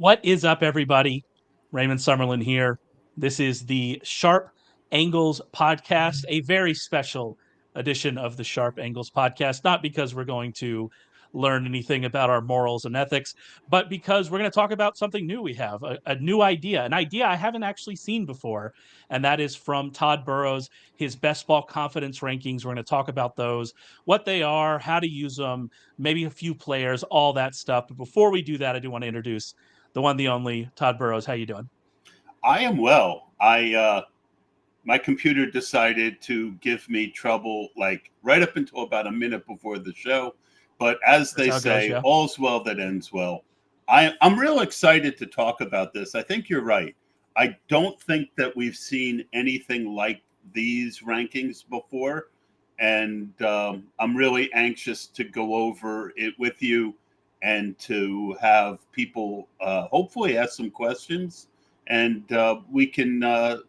What is up, everybody? Raymond Summerlin here. This is the Sharp Angles podcast, a very special edition of the Sharp Angles podcast, not because we're going to learn anything about our morals and ethics, but because we're going to talk about something new we have, a new idea, an idea I haven't actually seen before, and that is from Tod Burros, his best ball confidence rankings. We're going to talk about those, what they are, how to use them, maybe a few players, all that stuff. But before we do that, I do want to introduce the one, the only Tod Burros. How you doing? I am well. I My computer decided to give me trouble like right up until about a minute before the show. But as That's they how it goes. say, Yeah. all's well that ends well. I'm real excited to talk about this. I think you're right. I don't think that we've seen anything like these rankings before. And I'm really anxious to go over it with you and to have people hopefully ask some questions and we can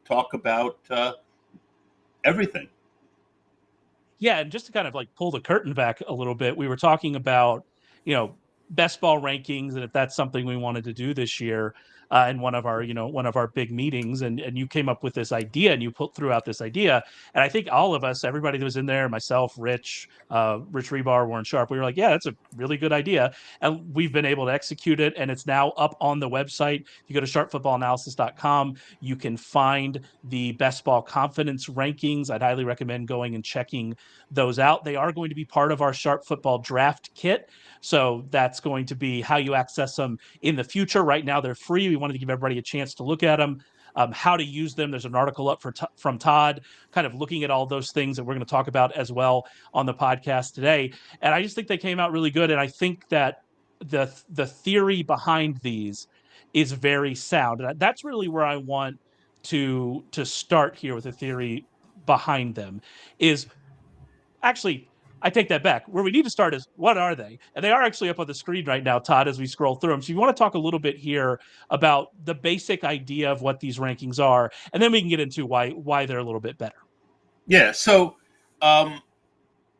talk about everything. Yeah, and just to kind of like pull the curtain back a little bit, we were talking about, you know, best ball rankings, and if that's something we wanted to do this year in one of our, one of our big meetings, and you came up with this idea, and you threw out this idea, and I think all of us, everybody that was in there, myself, Rich Rebar, Warren Sharp, we were like, yeah, that's a really good idea, and we've been able to execute it, and it's now up on the website. If you go to sharpfootballanalysis.com, you can find the best ball confidence rankings. I'd highly recommend going and checking those out. They are going to be part of our Sharp Football Draft Kit. So that's going to be how you access them in the future. Right now, they're free. We wanted to give everybody a chance to look at them, how to use them. There's an article up from Tod, kind of looking at all those things that we're going to talk about as well on the podcast today. And I just think they came out really good. And I think that the theory behind these is very sound. And that's really where I want to start here with the theory behind them is actually, I take that back. Where we need to start is what are they? And they are actually up on the screen right now, Tod, as we scroll through them. So you want to talk a little bit here about the basic idea of what these rankings are, and then we can get into why they're a little bit better. Yeah. So um,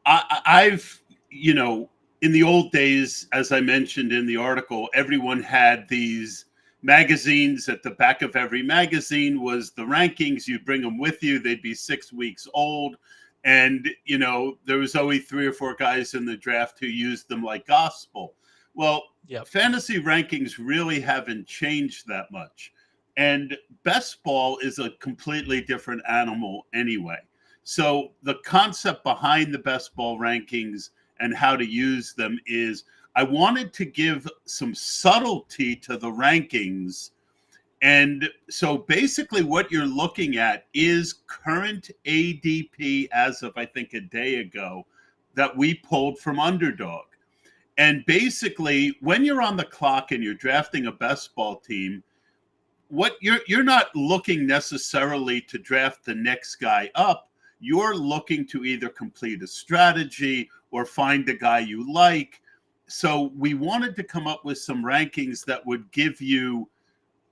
I've, in the old days, as I mentioned in the article, everyone had these magazines. At the back of every magazine was the rankings. You'd bring them with you. They'd be 6 weeks old. And, there was always three or four guys in the draft who used them like gospel. Well, Yep. fantasy rankings really haven't changed that much. And best ball is a completely different animal anyway. So the concept behind the best ball rankings and how to use them is I wanted to give some subtlety to the rankings. And so basically what you're looking at is current ADP as of, I think, a day ago that we pulled from Underdog. And basically, when you're on the clock and you're drafting a best ball team, what you're not looking necessarily to draft the next guy up. You're looking to either complete a strategy or find a guy you like. So we wanted to come up with some rankings that would give you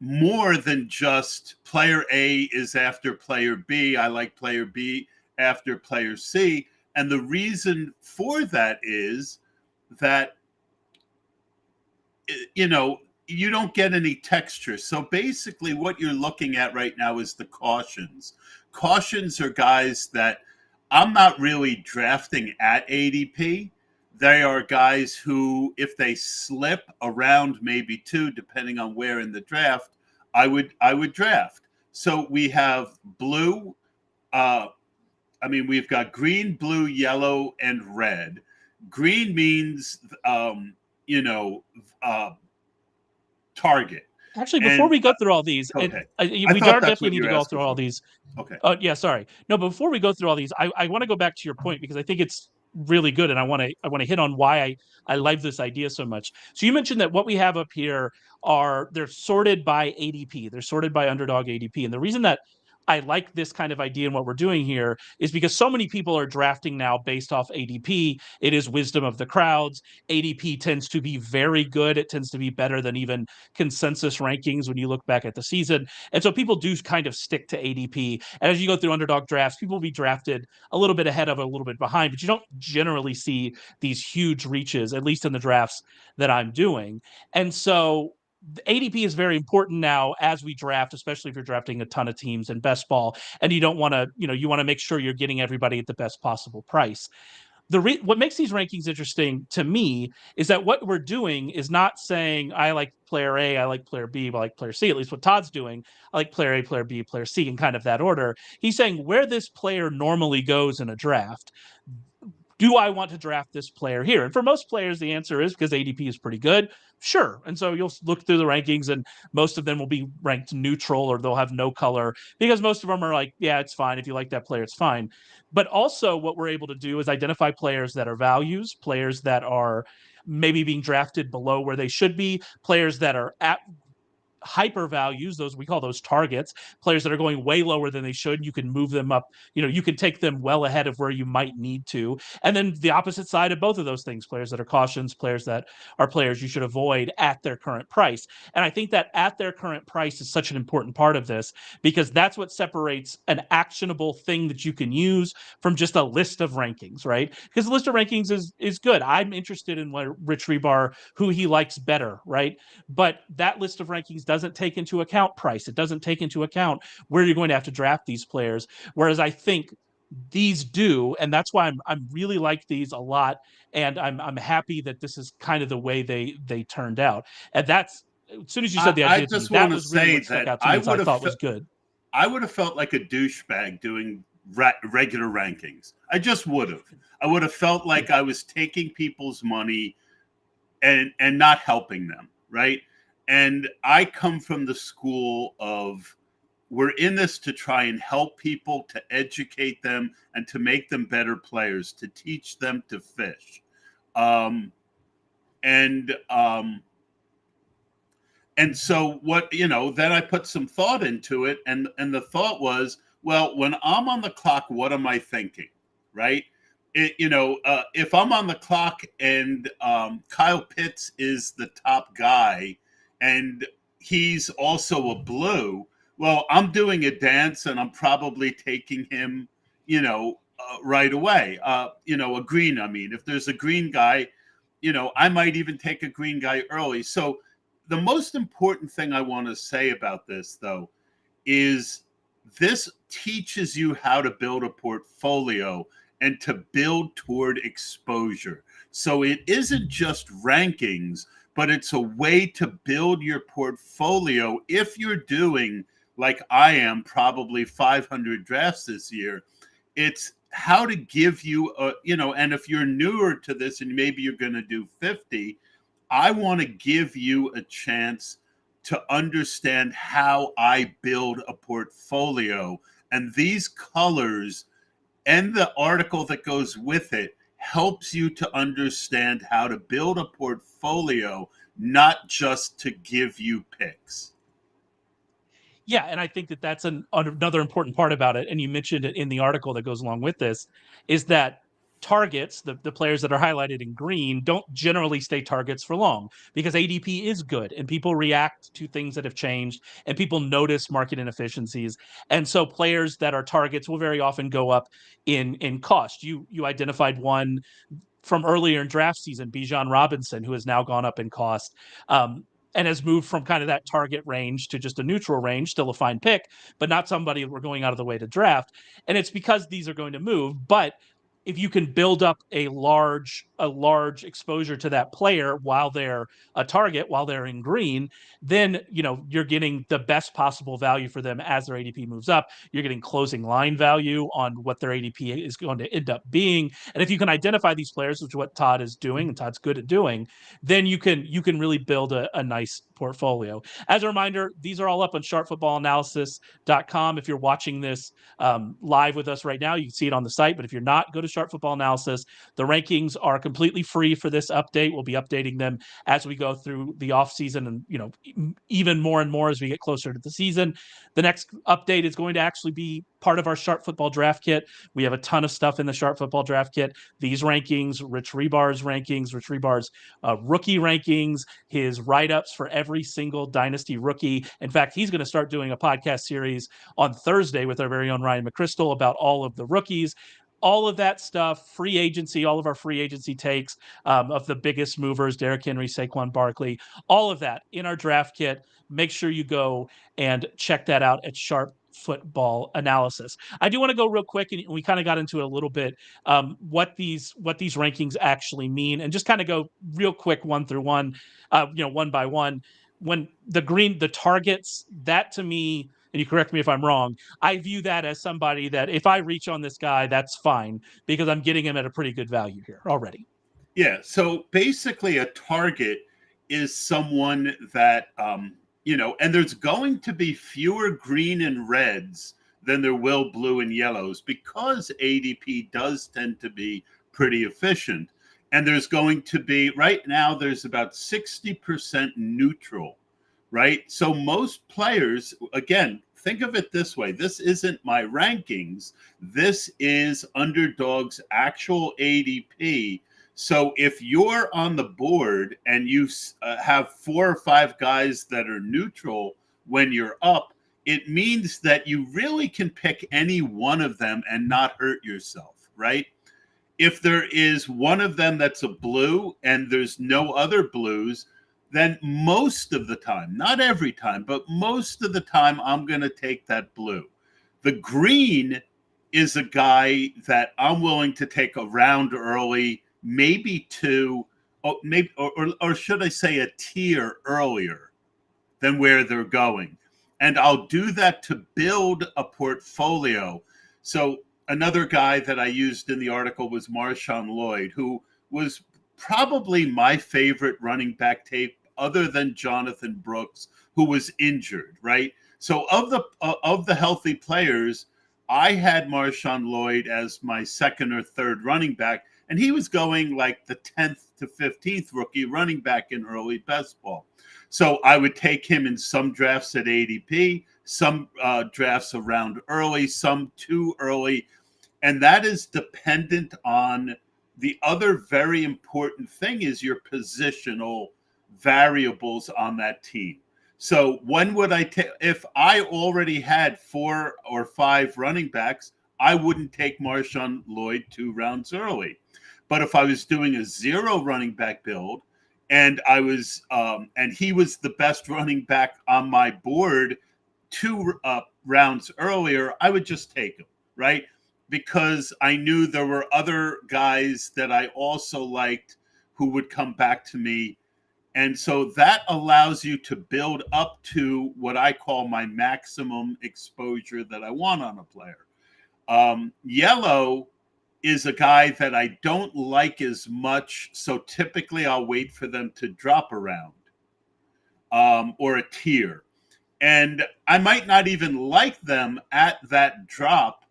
more than just player A is after player B. I like player B after player C. And the reason for that is that, you don't get any texture. So basically what you're looking at right now is the cautions. Cautions are guys that I'm not really drafting at ADP. They are guys who, if they slip around maybe two, depending on where in the draft, I would draft. So we have blue. We've got green, blue, yellow, and red. Green means, target. Actually, before And we go through all these, okay, I we thought that's definitely what need you to were go asking through all for. these. Okay. Oh, yeah, sorry. No, but before we go through all these, I want to go back to your point because I think it's really good, and I want to hit on why I like this idea so much. So you mentioned that what we have up here they're sorted by ADP, they're sorted by Underdog ADP, and the reason that I like this kind of idea and what we're doing here is because so many people are drafting now based off ADP. It is wisdom of the crowds. ADP tends to be very good. It tends to be better than even consensus rankings when you look back at the season. And so people do kind of stick to ADP. And as you go through underdog drafts, people will be drafted a little bit ahead of, a little bit behind, but you don't generally see these huge reaches, at least in the drafts that I'm doing. And so ADP is very important now as we draft, especially if you're drafting a ton of teams in best ball, and you don't want to, you want to make sure you're getting everybody at the best possible price. What makes these rankings interesting to me is that what we're doing is not saying I like player A, I like player B, I like player C. At least what Todd's doing, I like player A, player B, player C, in kind of that order. He's saying where this player normally goes in a draft. Do I want to draft this player here? And for most players, the answer is because ADP is pretty good. Sure. And so you'll look through the rankings, and most of them will be ranked neutral, or they'll have no color, because most of them are like, yeah, it's fine. If you like that player, it's fine. But also, what we're able to do is identify players that are values, players that are maybe being drafted below where they should be, players that are at hyper values, those we call those targets, players that are going way lower than they should. You can move them up, you can take them well ahead of where you might need to. And then the opposite side of both of those things, players that are cautions, players that are players you should avoid at their current price. And I think that at their current price is such an important part of this, because that's what separates an actionable thing that you can use from just a list of rankings, right? Because the list of rankings is good. I'm interested in what Rich Rebar, who he likes better, right? But that list of rankings doesn't take into account price. It doesn't take into account where you're going to have to draft these players. Whereas I think these do, and that's why I'm really like these a lot, and I'm happy that this is kind of the way they turned out. And that's, as soon as you said the I identity, just want that to was really say what stuck that out to me as I thought was good. I would have felt like a douchebag doing regular rankings. I just would have. I would have felt like I was taking people's money and not helping them, right? And I come from the school of, we're in this to try and help people, to educate them, and to make them better players, to teach them to fish. Um, and and so then I put some thought into it, and the thought was, well, when I'm on the clock, what am I thinking, right? If I'm on the clock and Kyle Pitts is the top guy, and he's also a blue, well, I'm doing a dance, and I'm probably taking him, right away. A green. I mean, if there's a green guy, I might even take a green guy early. So the most important thing I want to say about this, though, is this teaches you how to build a portfolio and to build toward exposure. So it isn't just rankings, but it's a way to build your portfolio. If you're doing, like I am, probably 500 drafts this year, it's how to give you and if you're newer to this and maybe you're going to do 50, I want to give you a chance to understand how I build a portfolio. And these colors and the article that goes with it helps you to understand how to build a portfolio, not just to give you picks. Yeah, and I think that that's another important part about it, and you mentioned it in the article that goes along with this, is that targets, the players that are highlighted in green, don't generally stay targets for long, because ADP is good and people react to things that have changed and people notice market inefficiencies. And so players that are targets will very often go up in cost. You identified one from earlier in draft season, Bijan Robinson, who has now gone up in cost. And has moved from kind of that target range to just a neutral range, still a fine pick, but not somebody we're going out of the way to draft. And it's because these are going to move. But if you can build up a large exposure to that player while they're a target, while they're in green, then you're getting the best possible value for them as their ADP moves up. You're getting closing line value on what their ADP is going to end up being. And if you can identify these players, which is what Todd is doing, and Todd's good at doing, then you can really build a nice portfolio. As a reminder, these are all up on sharpfootballanalysis.com. If you're watching this live with us right now, you can see it on the site. But if you're not, go to Sharp Football Analysis. The rankings are completely free for this update. We'll be updating them as we go through the off season, and even more and more as we get closer to the season. The next update is going to actually be part of our Sharp Football Draft Kit. We have a ton of stuff in the Sharp Football Draft Kit. These rankings, Rich Rebar's rookie rankings, his write-ups for every single Dynasty rookie. In fact, he's going to start doing a podcast series on Thursday with our very own Ryan McChrystal about all of the rookies. all of that stuff, free agency, all of our free agency takes of the biggest movers, Derrick Henry, Saquon Barkley, all of that in our draft kit. Make sure you go and check that out at Sharp Football Analysis. I do want to go real quick, and we kind of got into it a little bit, what these rankings actually mean, and just kind of go real quick one through one, one by one. When the targets, that to me, and you correct me if I'm wrong, I view that as somebody that if I reach on this guy, that's fine because I'm getting him at a pretty good value here already. Yeah. So basically, a target is someone that, and there's going to be fewer green and reds than there will blue and yellows because ADP does tend to be pretty efficient. And there's going to be, right now, there's about 60% neutral, right? So most players, again, think of it this way. This isn't my rankings. This is Underdog's actual ADP. So if you're on the board and you have 4 or 5 guys that are neutral when you're up, it means that you really can pick any one of them and not hurt yourself, right? If there is one of them that's a blue and there's no other blues, then most of the time, not every time, but most of the time, I'm going to take that blue. The green is a guy that I'm willing to take a round early, maybe 2, or should I say a tier earlier than where they're going. And I'll do that to build a portfolio. So another guy that I used in the article was Marshawn Lloyd, who was probably my favorite running back tape other than Jonathan Brooks, who was injured, right? So of the healthy players, I had Marshawn Lloyd as my second or third running back, and he was going like the 10th to 15th rookie running back in early best ball. So I would take him in some drafts at ADP, some drafts around early, some too early. And that is dependent on the other very important thing is your positional variables on that team. So when would I take, if I already had 4 or 5 running backs, I wouldn't take Marshawn Lloyd 2 rounds early. But if I was doing a 0 running back build and I was, and he was the best running back on my board 2 rounds earlier, I would just take him, right? Because I knew there were other guys that I also liked who would come back to me. And so that allows you to build up to what I call my maximum exposure that I want on a player. Yellow is a guy that I don't like as much. So typically I'll wait for them to drop around or a tier. And I might not even like them at that drop,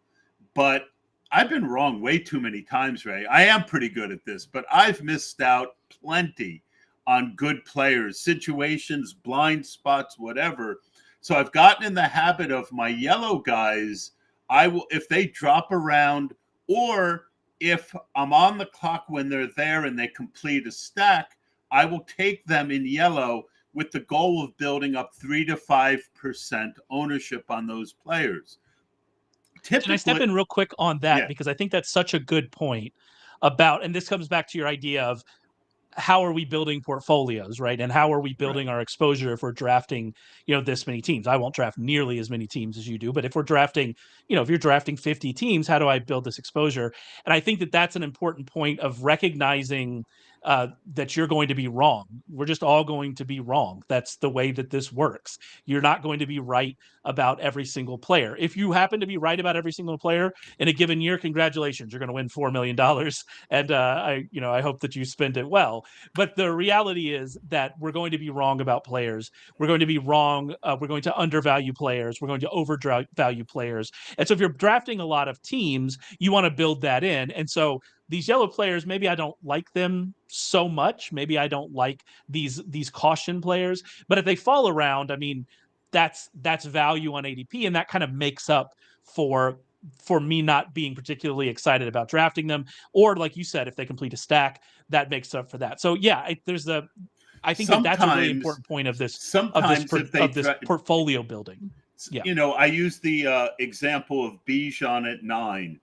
but I've been wrong way too many times, Ray. I am pretty good at this, but I've missed out plenty on good players, situations, blind spots, whatever. So I've gotten in the habit of my yellow guys. I will, if they drop around, or if I'm on the clock when they're there and they complete a stack, I will take them in yellow with the goal of building up 3 to 5% ownership on those players. Can I step in real quick on that? Yeah. Because I think that's such a good point about, and this comes back to your idea of how are we building portfolios, right? And how are we building our exposure if we're drafting, this many teams? I won't draft nearly as many teams as you do, but if we're drafting, if you're drafting 50 teams, how do I build this exposure? And I think that that's an important point of recognizing that you're going to be wrong. We're just all going to be wrong. That's the way that this works. You're not going to be right about every single player. If you happen to be right about every single player in a given year, congratulations, you're going to win $4 million. And I hope that you spend it well. But the reality is that we're going to be wrong about players. We're going to be wrong. We're going to undervalue players. We're going to overvalue players. And so if you're drafting a lot of teams, you want to build that in. And so these yellow players, maybe I don't like them so much. Maybe I don't like these caution players. But if they fall around, I mean, that's value on ADP, and that kind of makes up for me not being particularly excited about drafting them. Or like you said, if they complete a stack, that makes up for that. So yeah, I think that's a really important point of this portfolio building. Yeah. I use the example of Bijan at 9.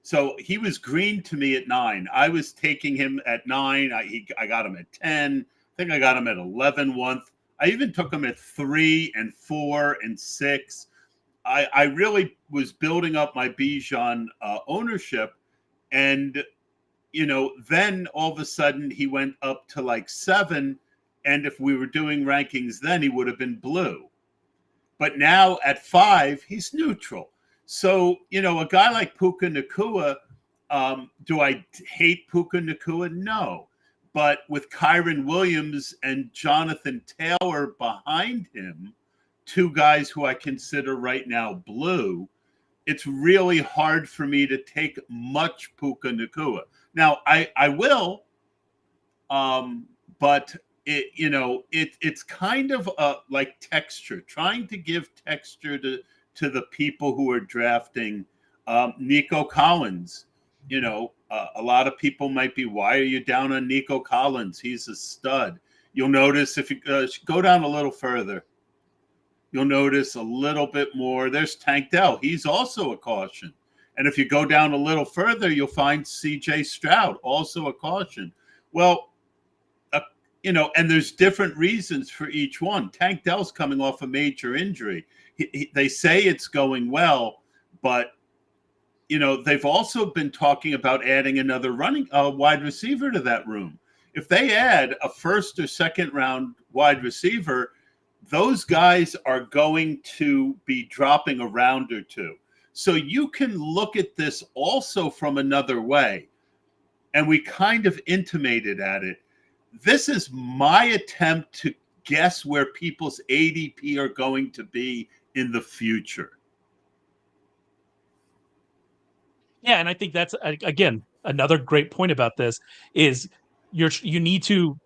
So he was green to me at 9. I was taking him at 9. I got him at 10. I think I got him at 11 once. I even took him at 3 and 4 and 6. I really was building up my Bijan ownership. And, then all of a sudden he went up to like 7. And if we were doing rankings then, he would have been blue. But now at 5, he's neutral. So, a guy like Puka Nacua, do I hate Puka Nacua? No. But with Kyron Williams and Jonathan Taylor behind him, 2 guys who I consider right now blue, it's really hard for me to take much Puka Nacua. Now, I will, but it's kind of like texture, trying to give texture to the people who are drafting. Nico Collins, a lot of people might be, why are you down on Nico Collins? He's a stud. You'll notice if you go down a little further, you'll notice a little bit more. There's Tank Dell. He's also a caution. And if you go down a little further, you'll find CJ Stroud, also a caution. Well, and there's different reasons for each one. Tank Dell's coming off a major injury. They say it's going well, but they've also been talking about adding another wide receiver to that room. If they add a first or second round wide receiver, those guys are going to be dropping a round or 2. So you can look at this also from another way. And we kind of intimated at it. This is my attempt to guess where people's ADP are going to be in the future. Yeah, and I think that's again another great point about this is you need to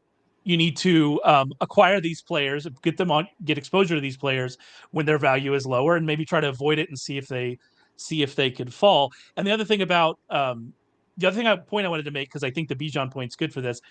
acquire these players, get exposure to these players when their value is lower, and maybe try to avoid it and see if they could fall. And the other thing about point I wanted to make, because I think the Bijan point's good for this,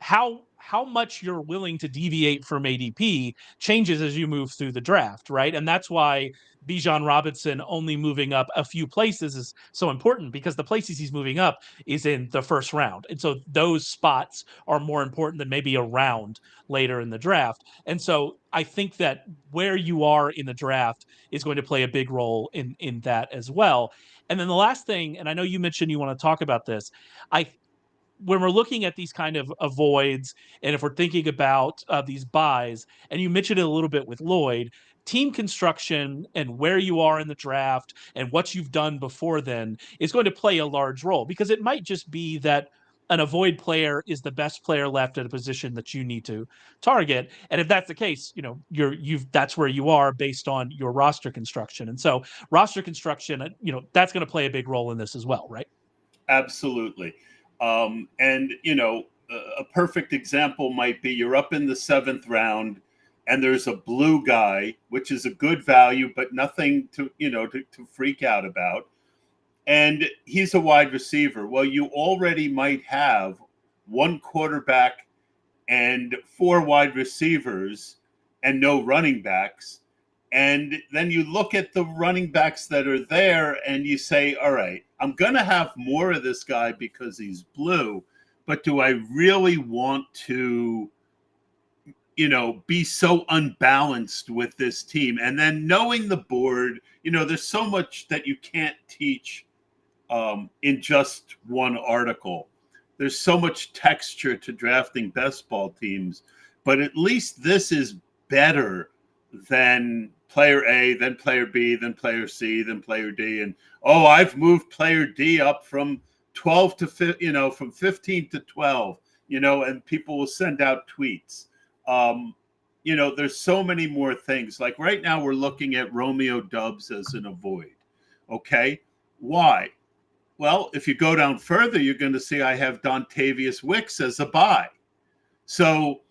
how much you're willing to deviate from ADP changes as you move through the draft, right? And that's why Bijan Robinson only moving up a few places is so important, because the places he's moving up is in the first round. And so those spots are more important than maybe a round later in the draft. And so I think that where you are in the draft is going to play a big role in that as well. And then the last thing, and I know you mentioned you want to talk about this, I when we're looking at these kind of avoids, and if we're thinking about these buys, and you mentioned it a little bit with Lloyd, team construction and where you are in the draft and what you've done before then is going to play a large role, because it might just be that an avoid player is the best player left at a position that you need to target. And if that's the case, that's where you are based on your roster construction. And so roster construction, that's going to play a big role in this as well, right? Absolutely. And, a perfect example might be you're up in the 7th round and there's a blue guy, which is a good value, but nothing to freak out about. And he's a wide receiver. Well, you already might have 1 quarterback and 4 wide receivers and no running backs. And then you look at the running backs that are there and you say, all right, I'm going to have more of this guy because he's blue, but do I really want to, be so unbalanced with this team? And then knowing the board, there's so much that you can't teach in just one article. There's so much texture to drafting best ball teams, but at least this is better than player A, then player B, then player C, then player D. And, I've moved player D up from 12 to, from 15 to 12, and people will send out tweets. There's so many more things. Like right now we're looking at Romeo Doubs as an avoid. Okay. Why? Well, if you go down further, you're going to see I have Dontavius Wicks as a buy. So,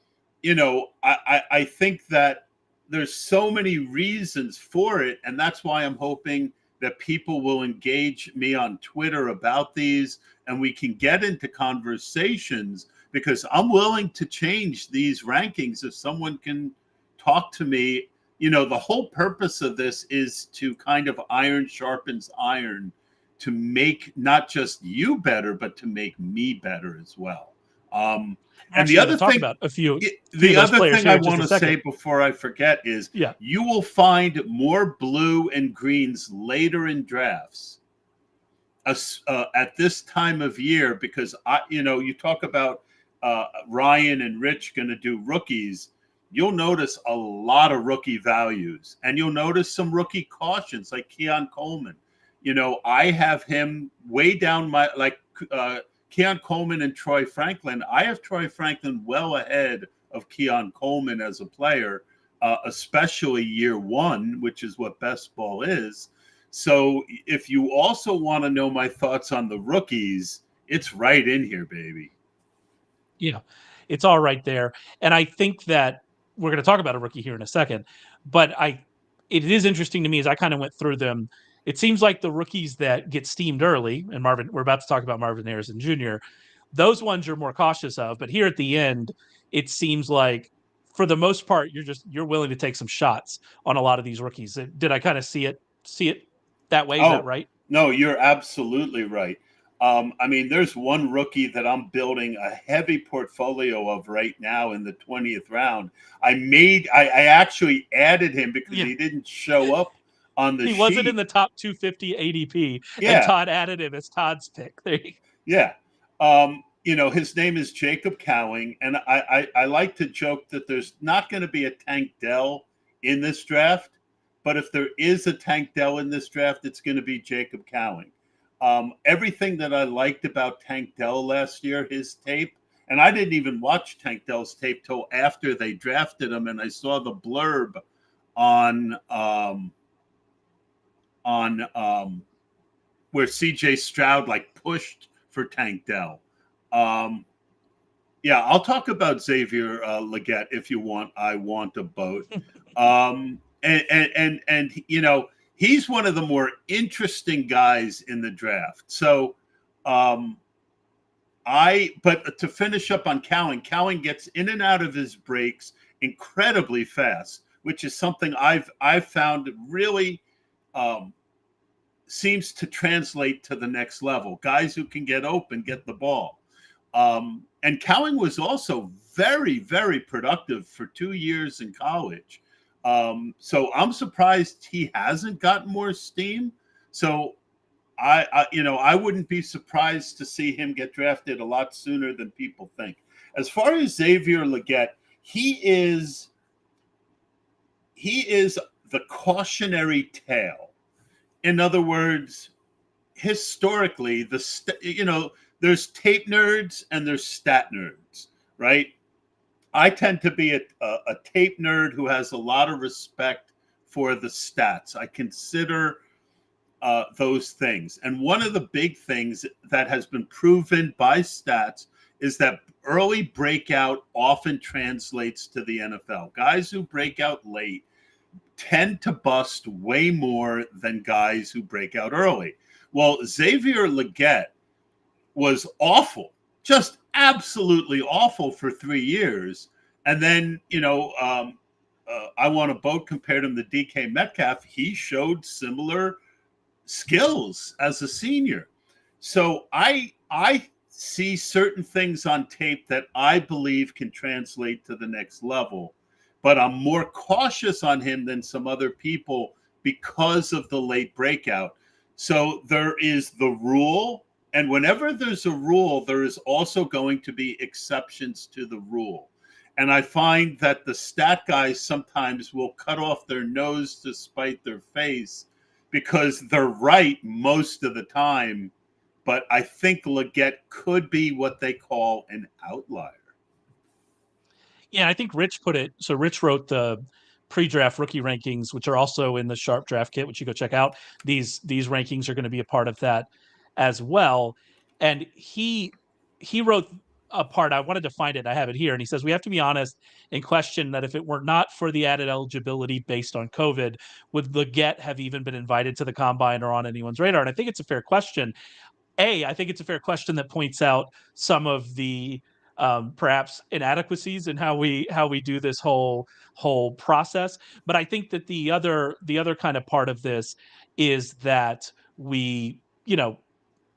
I think that there's so many reasons for it. And that's why I'm hoping that people will engage me on Twitter about these and we can get into conversations, because I'm willing to change these rankings if someone can talk to me. The whole purpose of this is to kind of iron sharpens iron to make not just you better, but to make me better as well. We're And actually going to talk about a few the of those other players thing here I in just want a to second. say before I forget is Yeah. you will find more blue and greens later in drafts at this time of year because you talk about Ryan and Rich going to do rookies. You'll notice a lot of rookie values, and you'll notice some rookie cautions like Keon Coleman. I have him way down my Keon Coleman and Troy Franklin. I have Troy Franklin well ahead of Keon Coleman as a player, especially year one, which is what best ball is. So if you also want to know my thoughts on the rookies, it's right in here, baby. Yeah, it's all right there. And I think that we're going to talk about a rookie here in a second, but it is interesting to me as I kind of went through them. It seems like the rookies that get steamed early, and Marvin, we're about to talk about Marvin Harrison Jr., those ones you're more cautious of. But here at the end, it seems like for the most part, you're willing to take some shots on a lot of these rookies. Did I kind of see it that way? Is that Oh, right? no, you're absolutely right. I mean, there's one rookie that I'm building a heavy portfolio of right now in the 20th round. I actually added him because Yeah. he didn't show up on the He wasn't in sheet. the top 250 ADP, and Yeah, Todd added him as Todd's pick. yeah. His name is Jacob Cowing, and I like to joke that there's not going to be a Tank Dell in this draft, but if there is a Tank Dell in this draft, it's going to be Jacob Cowing. Everything that I liked about Tank Dell last year, his tape, and I didn't even watch Tank Dell's tape till after they drafted him, and I saw the blurb on where CJ Stroud pushed for Tank Dell. Um, yeah, I'll talk about Xavier Legette if you want. I want a boat. And he's one of the more interesting guys in the draft. So um, but to finish up on Cowan gets in and out of his breaks incredibly fast, which is something I've found really seems to translate to the next level. Guys who can get open, get the ball. And Cowing was also very, very productive for 2 years in college. So I'm surprised he hasn't gotten more steam. So I wouldn't be surprised to see him get drafted a lot sooner than people think. As far as Xavier Legette, he is the cautionary tale. In other words, historically, there's tape nerds and there's stat nerds, right? I tend to be a tape nerd who has a lot of respect for the stats. I consider those things. And one of the big things that has been proven by stats is that early breakout often translates to the NFL. Guys who break out late tend to bust way more than guys who break out early. Well, Xavier Legette was awful, just absolutely awful for 3 years. And then, I Want a Boat compared him to DK Metcalf. He showed similar skills as a senior. So I see certain things on tape that I believe can translate to the next level, but I'm more cautious on him than some other people because of the late breakout. So there is the rule, and whenever there's a rule, there is also going to be exceptions to the rule. And I find that the stat guys sometimes will cut off their nose to spite their face because they're right most of the time. But I think Legette could be what they call an outlier. Yeah, I think Rich put it. So Rich wrote the pre-draft rookie rankings, which are also in the Sharp Draft Kit, which you go check out. These rankings are going to be a part of that as well. And he wrote a part. I wanted to find it. I have it here. And he says we have to be honest and question that if it were not for the added eligibility based on COVID, would Legette have even been invited to the combine or on anyone's radar? And I think it's a fair question. I think it's a fair question that points out some of the perhaps inadequacies in how we do this whole process. But I think that the other kind of part of this is that we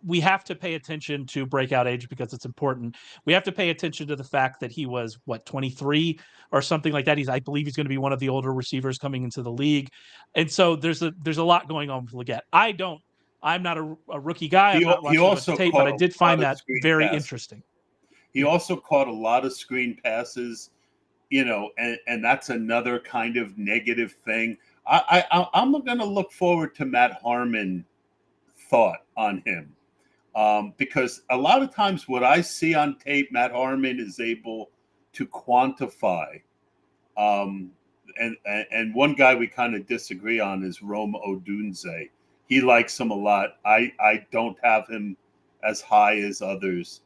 we have to pay attention to breakout age because it's important. We have to pay attention to the fact that he was 23 or something like that. I believe he's going to be one of the older receivers coming into the league. And so there's a lot going on with Leggett. I'm not a rookie guy. I'm not He watching a bunch of also tape, but caught I a did lot find of that screen very passes. interesting. He also caught a lot of screen passes, and that's another kind of negative thing. I'm going to look forward to Matt Harmon thought on him. Because a lot of times what I see on tape, Matt Harmon is able to quantify. And one guy we kind of disagree on is Rome Odunze. He likes him a lot. I don't have him as high as others.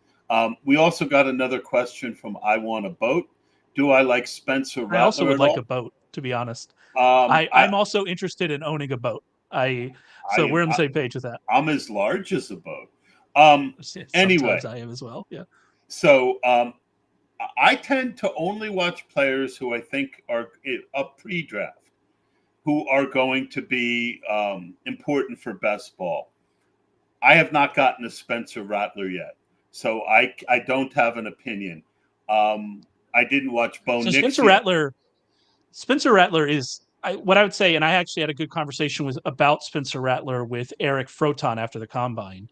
We also got another question from I Want a Boat. Do I like Spencer Rattler I also would at like all? a boat, to be honest. Um, I, I'm also interested in owning a boat. So I, we're on the same page with that. I'm as large as a boat. Anyway, Sometimes I am as well. Yeah. so I tend to only watch players who I think are up pre-draft, who are going to be important for best ball. I have not gotten a Spencer Rattler yet, so I don't have an opinion. I didn't watch Bo So Nix yet. Spencer Rattler is what I would say, and I actually had a good conversation about Spencer Rattler with Eric Froton after the combine.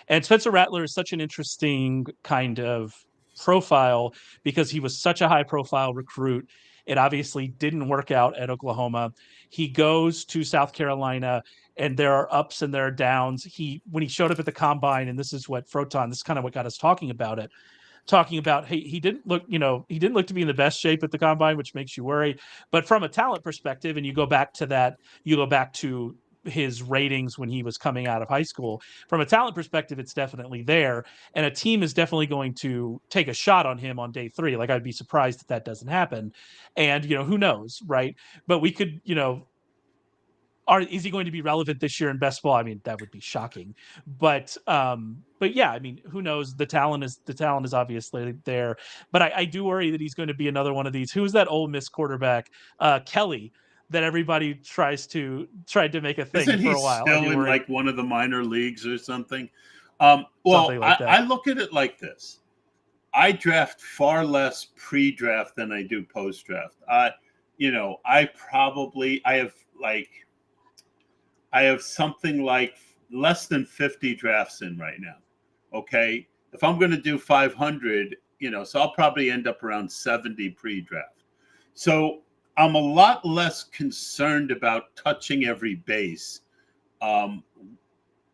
And Spencer Rattler is such an interesting kind of profile because he was such a high profile recruit. It obviously didn't work out at Oklahoma. He goes to South Carolina and there are ups and there are downs. When he showed up at the combine, and this is this is kind of what got us talking about, hey, he didn't look to be in the best shape at the combine, which makes you worry. But from a talent perspective, and you go back to his ratings when he was coming out of high school, from a talent perspective, it's definitely there. And a team is definitely going to take a shot on him on day 3. Like, I'd be surprised if that doesn't happen. And, who knows, right? But we could, is he going to be relevant this year in best ball? I mean, that would be shocking. But yeah, I mean, who knows? The talent is obviously there. But I do worry that he's going to be another one of these. Who was that Ole Miss quarterback, Kelly, that everybody tried to make a thing Isn't for he a while? I do still in worry like one of the minor leagues or something? Well, something like that. I look at it like this. I draft far less pre-draft than I do post-draft. I have something like less than 50 drafts in right now. Okay. If I'm going to do 500, so I'll probably end up around 70 pre-draft. So I'm a lot less concerned about touching every base.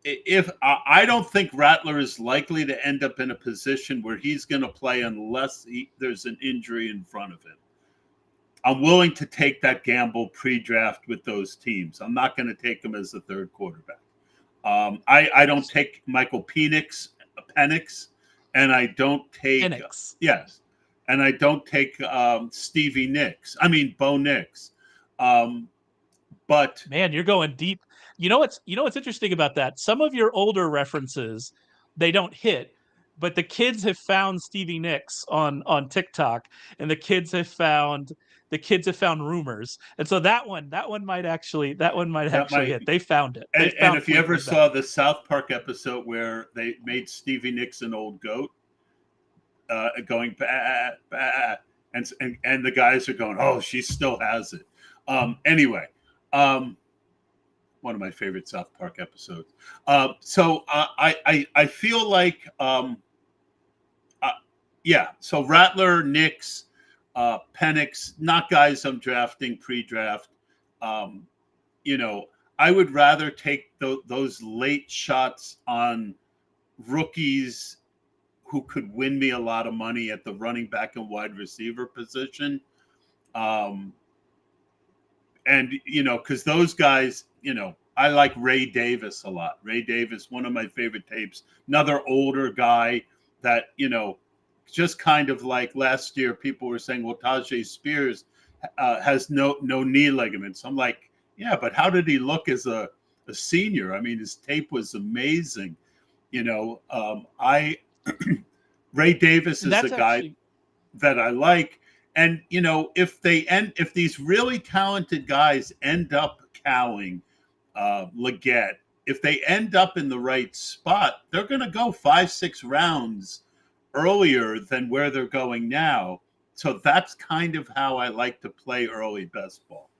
If I don't think Rattler is likely to end up in a position where he's going to play unless there's an injury in front of him. I'm willing to take that gamble pre-draft with those teams. I'm not going to take him as a third quarterback. I don't take Michael Penix, and I don't take yes, and I don't take Stevie Nicks. I mean Bo Nix. But man, you're going deep. What's interesting about that? Some of your older references, they don't hit, but the kids have found Stevie Nicks on TikTok, and the kids have found rumors, and so that one might actually hit. They found it. And if you ever saw the South Park episode where they made Stevie Nicks an old goat, going bah, bah, and the guys are going, oh, she still has it. Anyway. One of my favorite South Park episodes. So I feel like, so Rattler, Nicks, Penix, not guys I'm drafting pre-draft. I would rather take those late shots on rookies who could win me a lot of money at the running back and wide receiver position. And, because those guys, I like Ray Davis a lot. Ray Davis, one of my favorite tapes, another older guy that, just kind of like last year, people were saying, well, Tajay Spears has no knee ligaments. I'm like, yeah, but how did he look as a senior? I mean, his tape was amazing. Ray Davis is a guy that I like. And, if these really talented guys end up cowing Leggett if they end up in the right spot, they're going to go 5, 6 rounds earlier than where they're going now. So that's kind of how I like to play early best ball.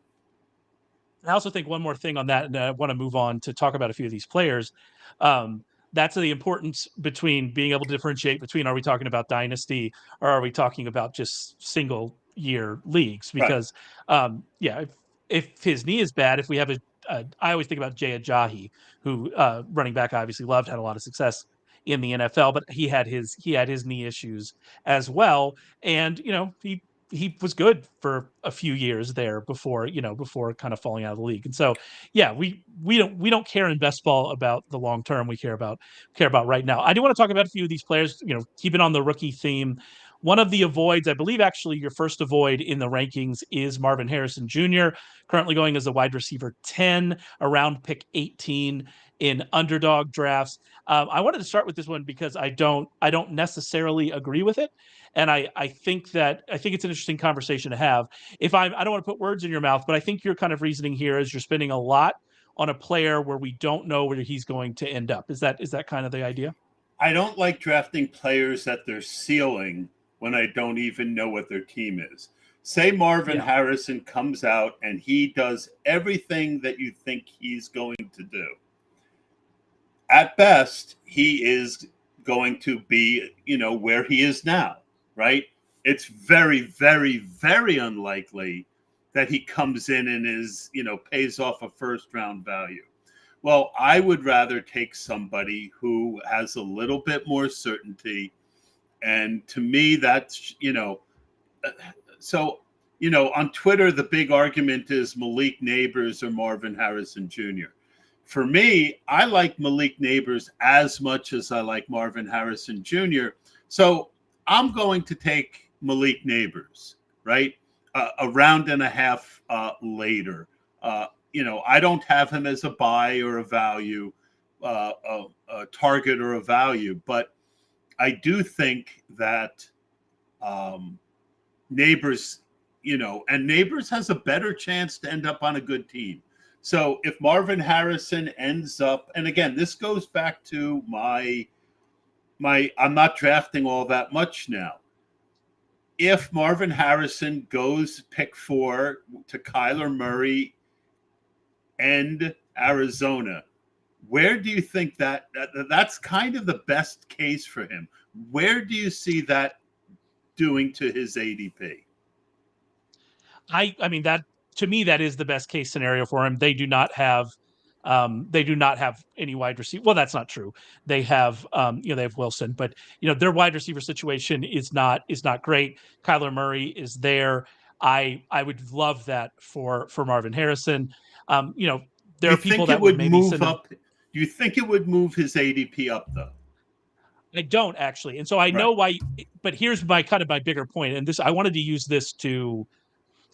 I also think one more thing on that, and I want to move on to talk about a few of these players. Um, that's the importance between being able to differentiate between, are we talking about dynasty or are we talking about just single year leagues? Right. Because yeah, if his knee is bad, if we have I always think about Jay Ajayi, who running back I obviously loved, had a lot of success in the NFL, but he had his knee issues as well, and he was good for a few years there before kind of falling out of the league. And so yeah, we don't care in best ball about the long term. We care about right now. I do want to talk about a few of these players, keeping on the rookie theme. One of the avoids, I believe actually your first avoid in the rankings, is Marvin Harrison Jr., currently going as a wide receiver 10, around pick 18 in underdog drafts. I wanted to start with this one because I don't necessarily agree with it, and I think it's an interesting conversation to have. I don't want to put words in your mouth, but I think your kind of reasoning here is you're spending a lot on a player where we don't know where he's going to end up. Is that kind of the idea? I don't like drafting players at their ceiling when I don't even know what their team is. Say Marvin Yeah. Harrison comes out and he does everything that you think he's going to do. At best, he is going to be, where he is now, right? It's very, very, very unlikely that he comes in and pays off a first round value. Well, I would rather take somebody who has a little bit more certainty. And to me, that's, so, on Twitter, the big argument is Malik Neighbors or Marvin Harrison Jr. For me, I like Malik Neighbors as much as I like Marvin Harrison Jr. So I'm going to take Malik Neighbors, right? A round and a half later. I don't have him as a buy or a value, a target or a value, but I do think that Neighbors, and Neighbors has a better chance to end up on a good team. So if Marvin Harrison ends up, and again, this goes back to my I'm not drafting all that much now. If Marvin Harrison goes pick 4 to Kyler Murray and Arizona, where do you think that's kind of the best case for him? Where do you see that doing to his ADP? I mean, that to me, that is the best case scenario for him. They do not have any wide receiver. Well, that's not true. They have Wilson, but their wide receiver situation is not great. Kyler Murray is there. I would love that for Marvin Harrison. Do There you are people think it that would would maybe move send him. up? Do you think it would move his ADP up though? I don't actually, and so I Right. know why. But here's my bigger point, and this I wanted to use this to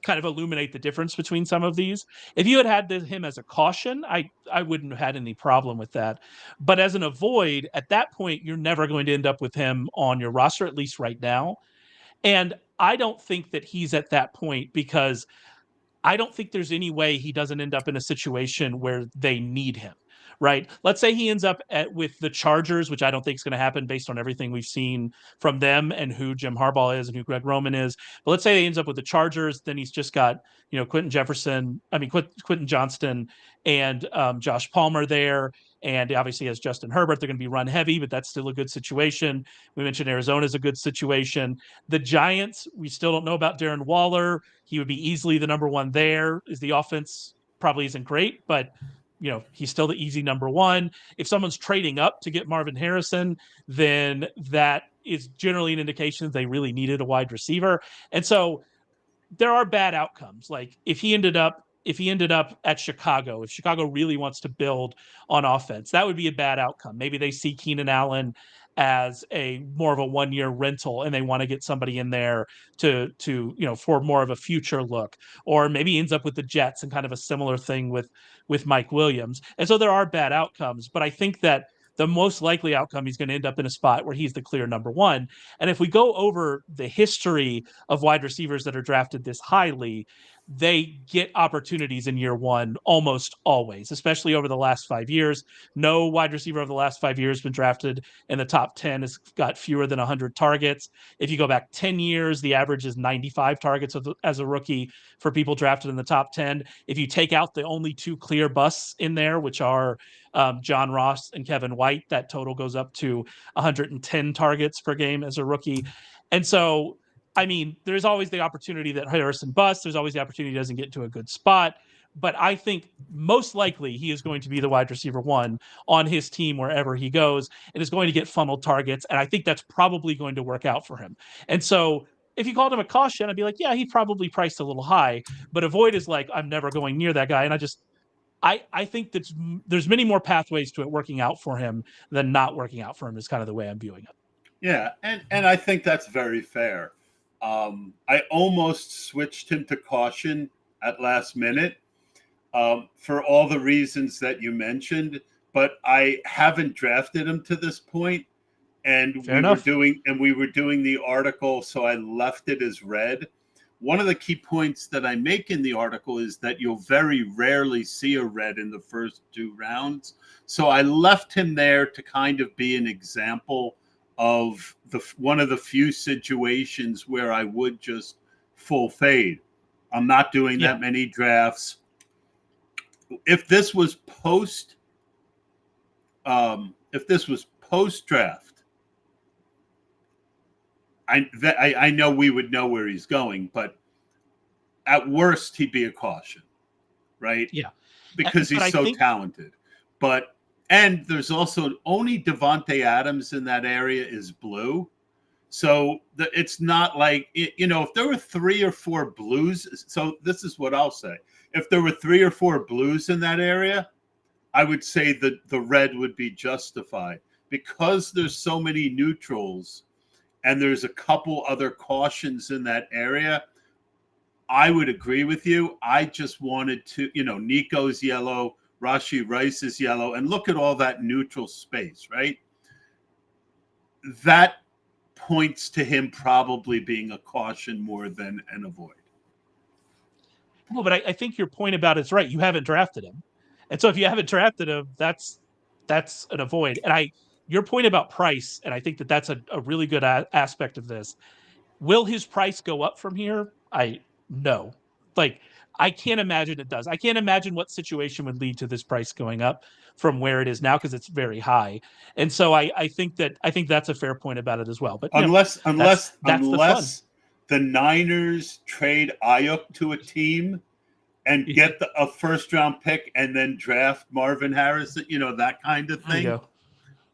kind of illuminate the difference between some of these. If you had him as a caution, I wouldn't have had any problem with that. But as an avoid, at that point, you're never going to end up with him on your roster, at least right now. And I don't think that he's at that point because I don't think there's any way he doesn't end up in a situation where they need him, right? Let's say he ends up with the Chargers, which I don't think is going to happen based on everything we've seen from them and who Jim Harbaugh is and who Greg Roman is. But let's say he ends up with the Chargers, then he's just got Quentin Johnston and Josh Palmer there. And obviously, has Justin Herbert. They're going to be run heavy, but that's still a good situation. We mentioned Arizona's a good situation. The Giants, we still don't know about Darren Waller. He would be easily the number one there. Is the offense probably isn't great, but he's still the easy number one. If someone's trading up to get Marvin Harrison, then that is generally an indication they really needed a wide receiver. And so there are bad outcomes. Like if he ended up at Chicago, if Chicago really wants to build on offense, that would be a bad outcome. Maybe they see Keenan Allen as a more of a 1-year rental and they want to get somebody in there to for more of a future look. Or maybe he ends up with the Jets and kind of a similar thing with Mike Williams. And so there are bad outcomes, but I think that the most likely outcome, he's going to end up in a spot where he's the clear number one. And if we go over the history of wide receivers that are drafted this highly, they get opportunities in year one almost always, especially over the last 5 years. No wide receiver over the last 5 years been drafted in the top 10 has got fewer than 100 targets. If you go back 10 years, the average is 95 targets as a rookie for people drafted in the top 10. If you take out the only two clear busts in there, which are John Ross and Kevin White, that total goes up to 110 targets per game as a rookie. And so, I mean, there's always the opportunity that Harrison busts. There's always the opportunity he doesn't get to a good spot. But I think most likely he is going to be the wide receiver one on his team wherever he goes and is going to get funneled targets. And I think that's probably going to work out for him. And so if you called him a caution, I'd be like, yeah, he probably priced a little high. But avoid is like, I'm never going near that guy. And I think that there's many more pathways to it working out for him than not working out for him is kind of the way I'm viewing it. Yeah, and I think that's very fair. I almost switched him to caution at last minute for all the reasons that you mentioned, but I haven't drafted him to this point, and Fair enough. we were doing the article, so I left it as red. One of the key points that I make in the article is that you'll very rarely see a red in the first two rounds. So I left him there to kind of be an example of one of the few situations where I would just full fade. I'm not doing that many drafts. If this was post draft, I know we would know where he's going, but at worst he'd be a caution, right? Yeah, because he's so talented. And there's also only Davante Adams in that area is blue. So it's not like, if there were 3 or 4 blues. So this is what I'll say. If there were 3 or 4 blues in that area, I would say that the red would be justified. Because there's so many neutrals and there's a couple other cautions in that area, I would agree with you. I just wanted to, Nico's yellow, Rashee Rice is yellow, and look at all that neutral space, right? That points to him probably being a caution more than an avoid. Well, but I think your point about it's right. You haven't drafted him. And so if you haven't drafted him, that's an avoid. And your point about price, and I think that's a really good aspect of this. Will his price go up from here? No. Like, I can't imagine it does. I can't imagine what situation would lead to this price going up from where it is now because it's very high. And so I think that's a fair point about it as well. But unless the Niners trade Ayuk to a team and get a first round pick and then draft Marvin Harrison, that kind of thing.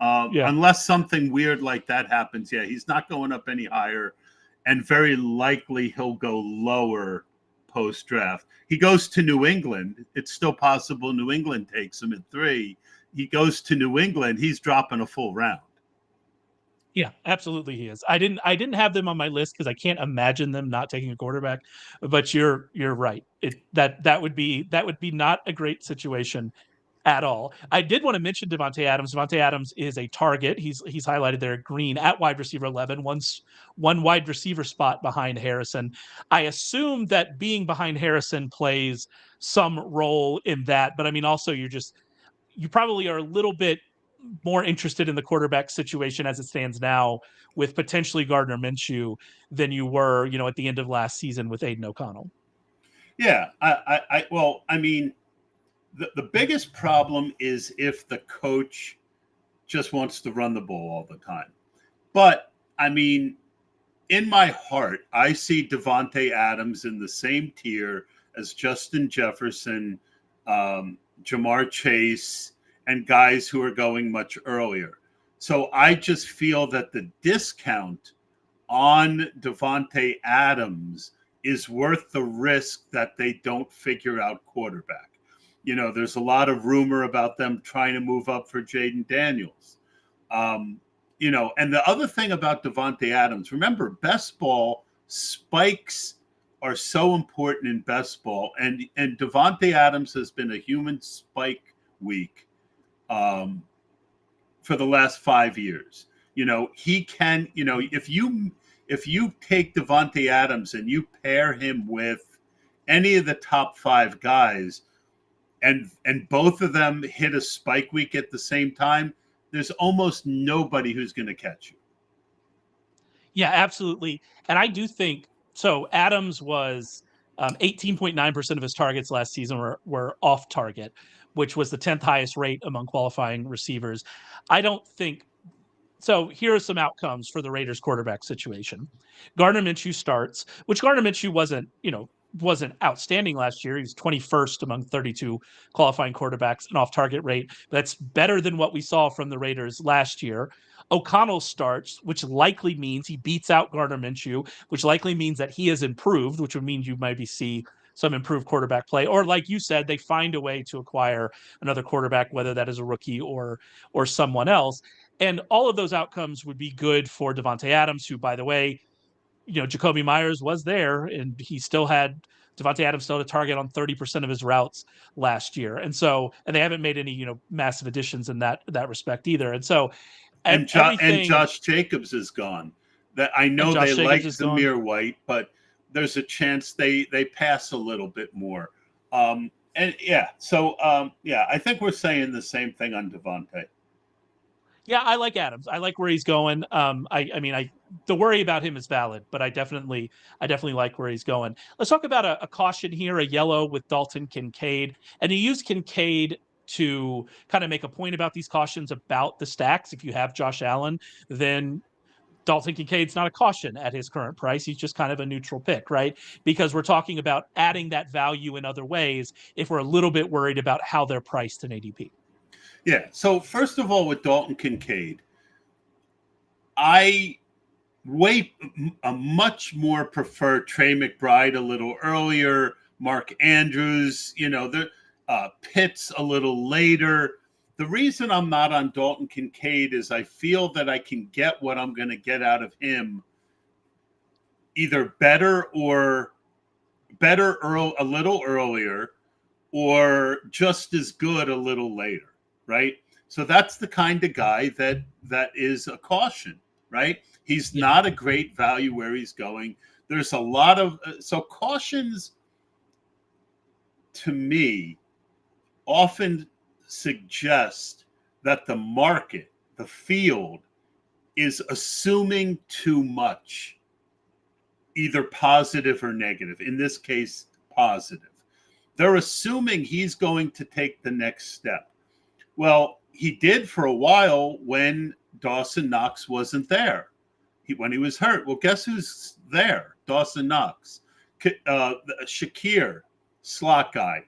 Unless something weird like that happens, he's not going up any higher. And very likely he'll go lower post-draft. He goes to New England. It's still possible New England takes him at 3. He goes to New England. He's dropping a full round. Yeah, absolutely he is. I didn't have them on my list because I can't imagine them not taking a quarterback. But you're right. That would be not a great situation at all. I did want to mention Davante Adams. Davante Adams is a target. He's highlighted there green at wide receiver 11, one wide receiver spot behind Harrison. I assume that being behind Harrison plays some role in that, but I mean, also you probably are a little bit more interested in the quarterback situation as it stands now with potentially Gardner Minshew than you were, at the end of last season with Aiden O'Connell. Yeah, the biggest problem is if the coach just wants to run the ball all the time. But, in my heart, I see Davante Adams in the same tier as Justin Jefferson, Jamar Chase, and guys who are going much earlier. So I just feel that the discount on Davante Adams is worth the risk that they don't figure out quarterback. There's a lot of rumor about them trying to move up for Jaden Daniels. And the other thing about Davante Adams, remember, best ball spikes are so important in best ball. And Davante Adams has been a human spike week for the last 5 years. He can, if you take Davante Adams and you pair him with any of the top 5 guys, and both of them hit a spike week at the same time, there's almost nobody who's going to catch you. Yeah, absolutely. And I do think so. Adams was 18.9% of his targets last season were off target, which was the 10th highest rate among qualifying receivers. I don't think so. Here are some outcomes for the Raiders quarterback situation. Gardner Minshew starts, which Gardner Minshew wasn't outstanding last year. He was 21st among 32 qualifying quarterbacks, an off target rate. That's better than what we saw from the Raiders last year. O'Connell starts, which likely means he beats out Gardner Minshew, which likely means that he has improved, which would mean you maybe see some improved quarterback play. Or like you said, they find a way to acquire another quarterback, whether that is a rookie or someone else. And all of those outcomes would be good for Devontae Adams, who, by the way, Jacoby Myers was there, and he still had Devontae Adams still had a target on 30% of his routes last year. And they haven't made any, massive additions in that respect either. And so And everything Josh Jacobs is gone. That I and know Josh they Jacobs like is gone. Zamir White, but there's a chance they pass a little bit more. And yeah, so yeah, I think we're saying the same thing on Devontae. Yeah, I like Adams. I like where he's going. I mean, the worry about him is valid, but I definitely like where he's going. Let's talk about a caution here, a yellow with Dalton Kincaid, and he used Kincaid to kind of make a point about these cautions about the stacks. If you have Josh Allen, then Dalton Kincaid's not a caution at his current price. He's just kind of a neutral pick, right? Because we're talking about adding that value in other ways if we're a little bit worried about how they're priced in ADP. Yeah. So first of all, with Dalton Kincaid, I a much more prefer Trey McBride a little earlier, Mark Andrews, the Pitts a little later. The reason I'm not on Dalton Kincaid is I feel that I can get what I'm going to get out of him either better a little earlier, or just as good a little later, right? So that's the kind of guy that is a caution, right? He's Yeah. not a great value where he's going. There's a lot of so cautions to me often suggest that the market, the field, is assuming too much, either positive or negative. In this case, positive. They're assuming he's going to take the next step. Well, he did for a while when Dawson Knox wasn't there. When he was hurt. Well, guess who's there? Dawson Knox. Shakir, slot guy.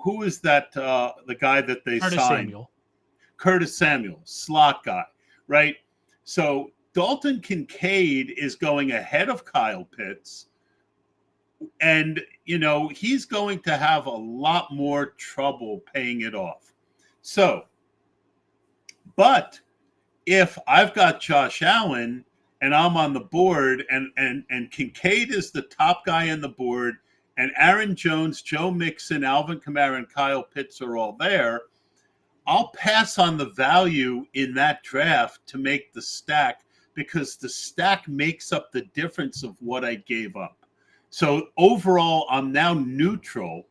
Who is that? The guy that they Curtis signed? Samuel. Curtis Samuel, slot guy, right? So Dalton Kincaid is going ahead of Kyle Pitts. And, he's going to have a lot more trouble paying it off. So, but if I've got Josh Allen and I'm on the board and Kincaid is the top guy on the board and Aaron Jones, Joe Mixon, Alvin Kamara, and Kyle Pitts are all there, I'll pass on the value in that draft to make the stack, because the stack makes up the difference of what I gave up. So overall, I'm now neutral,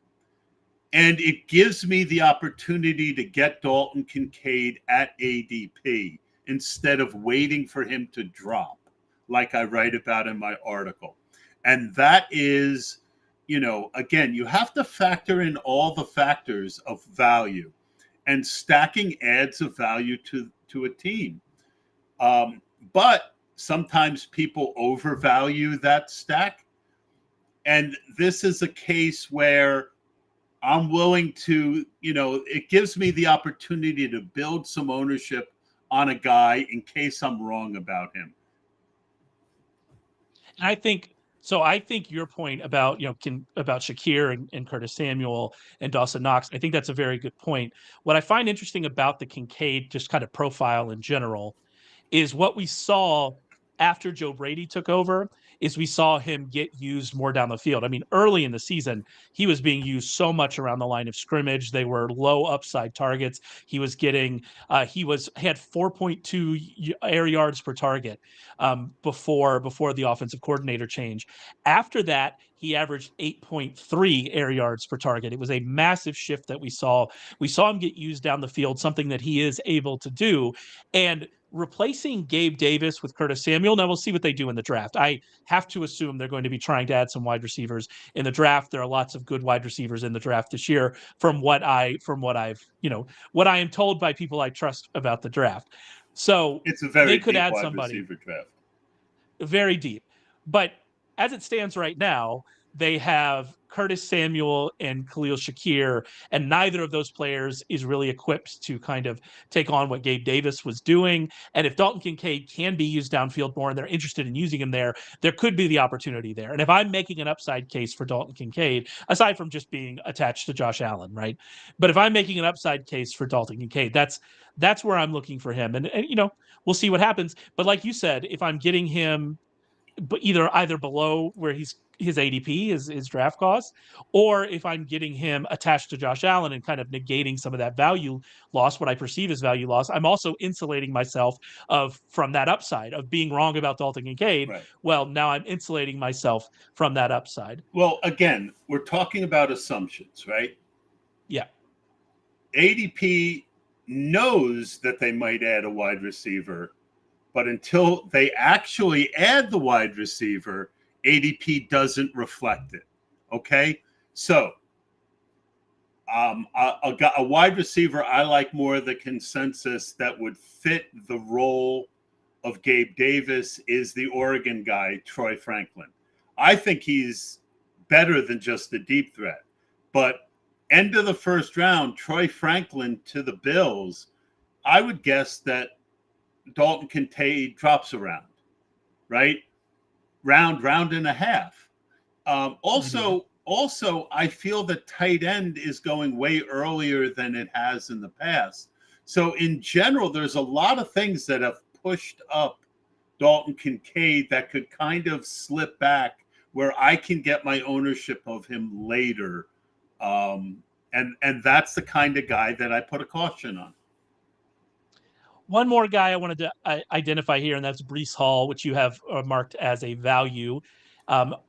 and it gives me the opportunity to get Dalton Kincaid at ADP instead of waiting for him to drop, like I write about in my article. And that is, again, you have to factor in all the factors of value, and stacking adds a value to a team. But sometimes people overvalue that stack. And this is a case where I'm willing to, it gives me the opportunity to build some ownership on a guy in case I'm wrong about him. And I think your point about about Shakir and Curtis Samuel and Dawson Knox, I think that's a very good point. What I find interesting about the Kincaid just kind of profile in general is what we saw after Joe Brady took over is we saw him get used more down the field. I mean, early in the season, he was being used so much around the line of scrimmage. They were low upside targets. He was getting he had 4.2 air yards per target before the offensive coordinator change. After that, he averaged 8.3 air yards per target. It was a massive shift that we saw. We saw him get used down the field, something that he is able to do. And replacing Gabe Davis with Curtis Samuel, now we'll see what they do in the draft. I have to assume they're going to be trying to add some wide receivers in the draft. There are lots of good wide receivers in the draft this year from what I've, what I am told by people I trust about the draft. So It's a they very could deep add wide somebody receiver draft. very deep. But as it stands right now, they have Curtis Samuel and Khalil Shakir, and neither of those players is really equipped to kind of take on what Gabe Davis was doing. And if Dalton Kincaid can be used downfield more and they're interested in using him there could be the opportunity there. And if I'm making an upside case for Dalton Kincaid, aside from just being attached to Josh Allen, right? But if I'm making an upside case for Dalton Kincaid, that's where I'm looking for him. And we'll see what happens. But like you said, if I'm getting him but either below where his ADP, his draft cost, or if I'm getting him attached to Josh Allen and kind of negating some of that value loss, what I perceive as value loss, I'm also insulating myself from that upside of being wrong about Dalton Kincaid. Right. Well, now I'm insulating myself from that upside. Well, again, we're talking about assumptions, right? Yeah. ADP knows that they might add a wide receiver, but until they actually add the wide receiver, ADP doesn't reflect it. Okay? So, a wide receiver I like more the consensus that would fit the role of Gabe Davis is the Oregon guy, Troy Franklin. I think he's better than just a deep threat. But end of the first round, Troy Franklin to the Bills, I would guess that Dalton Kincaid drops around, right? Round and a half. Also, I feel that tight end is going way earlier than it has in the past. So in general, there's a lot of things that have pushed up Dalton Kincaid that could kind of slip back where I can get my ownership of him later. And that's the kind of guy that I put a caution on. One more guy I wanted to identify here, and that's Breece Hall, which you have marked as a value.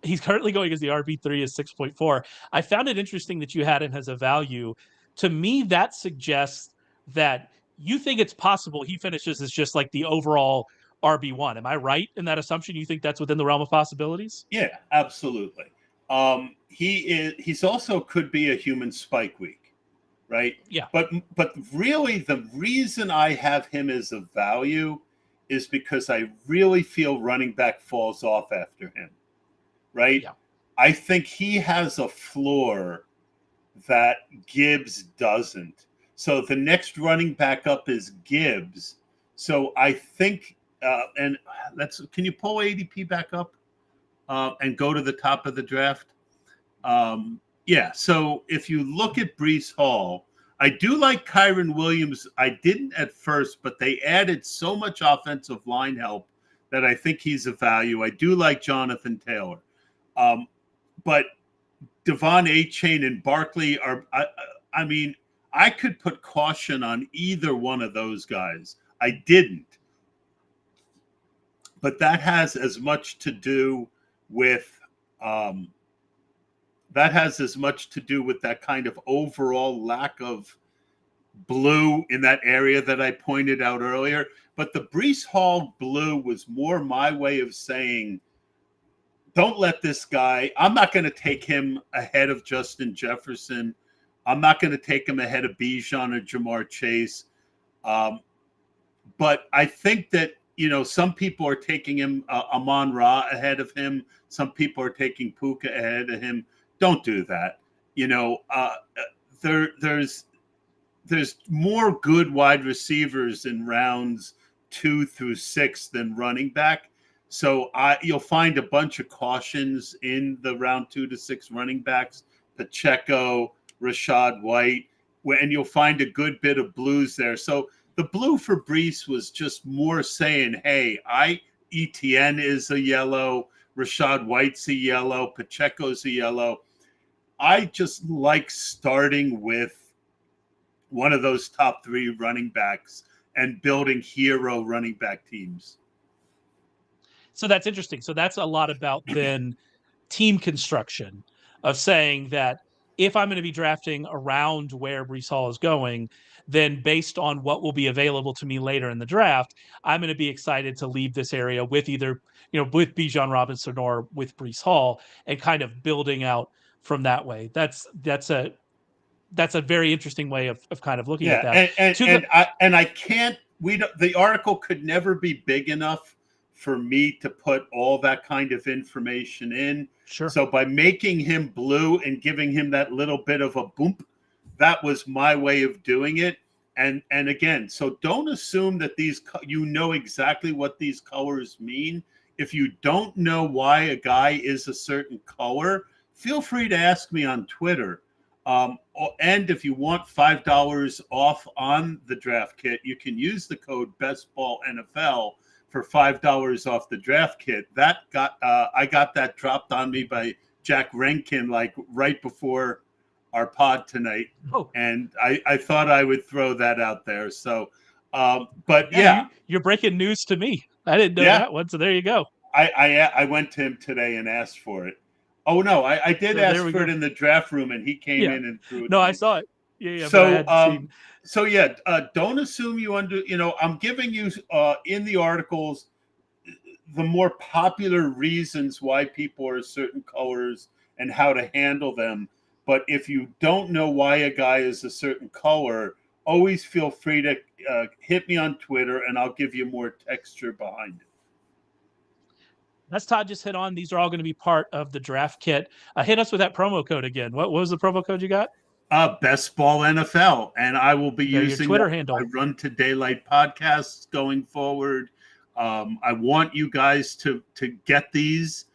He's currently going as the RB3 is 6.4. I found it interesting that you had him as a value. To me, that suggests that you think it's possible he finishes as just like the overall RB1. Am I right in that assumption? You think that's within the realm of possibilities? Yeah, absolutely. He's also could be a human spike week. Right. Yeah. But really, the reason I have him as a value is because I really feel running back falls off after him. Right. Yeah. I think he has a floor that Gibbs doesn't. So the next running back up is Gibbs. So I think, can you pull ADP back up and go to the top of the draft? Yeah, so if you look at Breece Hall, I do like Kyron Williams. I didn't at first, but they added so much offensive line help that I think he's a value. I do like Jonathan Taylor. But Devon Achane and Barkley are, I mean, I could put caution on either one of those guys. I didn't. But that has as much to do with that kind of overall lack of blue in that area that I pointed out earlier. But the Breece Hall blue was more my way of saying, don't let this guy, I'm not going to take him ahead of Justin Jefferson. I'm not going to take him ahead of Bijan or Jamar Chase. But I think that, some people are taking him, Amon-Ra ahead of him. Some people are taking Puka ahead of him. Don't do that. There's more good wide receivers in rounds 2 through 6 than running back. So you'll find a bunch of cautions in the round 2 to 6 running backs, Pacheco, Rachaad White, and you'll find a good bit of blues there. So the blue for Breece was just more saying, hey, ETN is a yellow. Rashad White's a yellow, Pacheco's a yellow. I just like starting with one of those top 3 running backs and building hero running back teams. So that's interesting. So that's a lot about then team construction of saying that if I'm going to be drafting around where Breece Hall is going, then based on what will be available to me later in the draft, I'm going to be excited to leave this area with either, with Bijan Robinson or with Breece Hall, and kind of building out from that way. That's a very interesting way of kind of looking at Yeah, that. I can't. The article could never be big enough for me to put all that kind of information in. Sure. So by making him blue and giving him that little bit of a boom, that was my way of doing it. And again, so don't assume that you know exactly what these colors mean. If you don't know why a guy is a certain color, feel free to ask me on Twitter. And if you want $5 off on the draft kit, you can use the code BestBallNFL for $5 off the draft kit. I got that dropped on me by Jack Renkin like right before our pod tonight, and I thought I would throw that out there. So, but yeah, you're breaking news to me. I didn't know that one. So there you go. I went to him today and asked for it. Oh no, I did ask for it in the draft room, and he came in and threw it. No, I saw it. Yeah. So don't assume you I'm giving you in the articles the more popular reasons why people are certain colors and how to handle them. But if you don't know why a guy is a certain color, always feel free to hit me on Twitter, and I'll give you more texture behind it. That's Todd just hit on. These are all going to be part of the draft kit. Hit us with that promo code again. What was the promo code you got? Best Ball NFL, and I will be using your Twitter handle. I Run to Daylight podcasts going forward. I want you guys to get these.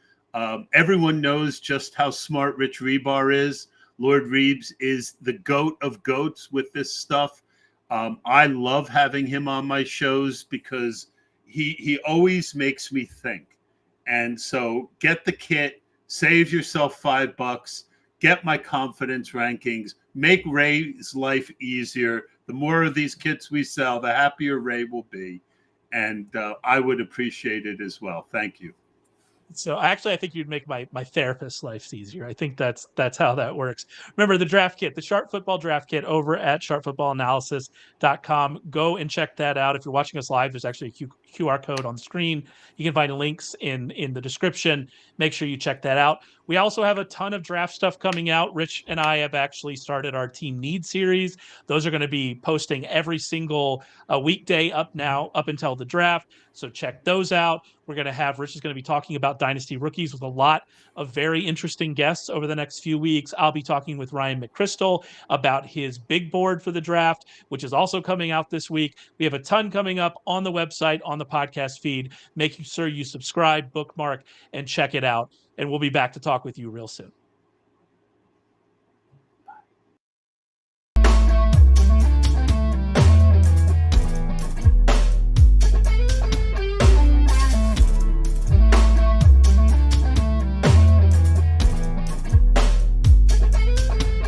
Everyone knows just how smart Rich Rebar is. Lord Reeves is the goat of goats with this stuff. I love having him on my shows because he always makes me think. And so get the kit, save yourself $5, get my confidence rankings, make Ray's life easier. The more of these kits we sell, the happier Ray will be. And I would appreciate it as well. Thank you. So actually, I think you'd make my therapist's life easier. I think that's how that works. Remember the draft kit, the Sharp Football draft kit over at sharpfootballanalysis.com. Go and check that out. If you're watching us live, there's actually a QR code on the screen. You can find links in the description. Make sure you check that out. We also have a ton of draft stuff coming out. Rich and I have actually started our Team Need series. Those are going to be posting every single weekday up until the draft. So check those out. We're going to have Rich is going to be talking about Dynasty Rookies with a lot of very interesting guests over the next few weeks. I'll be talking with Ryan McChrystal about his big board for the draft, which is also coming out this week. We have a ton coming up on the website, on the podcast feed. Make sure you subscribe, bookmark, and check it out. And we'll be back to talk with you real soon.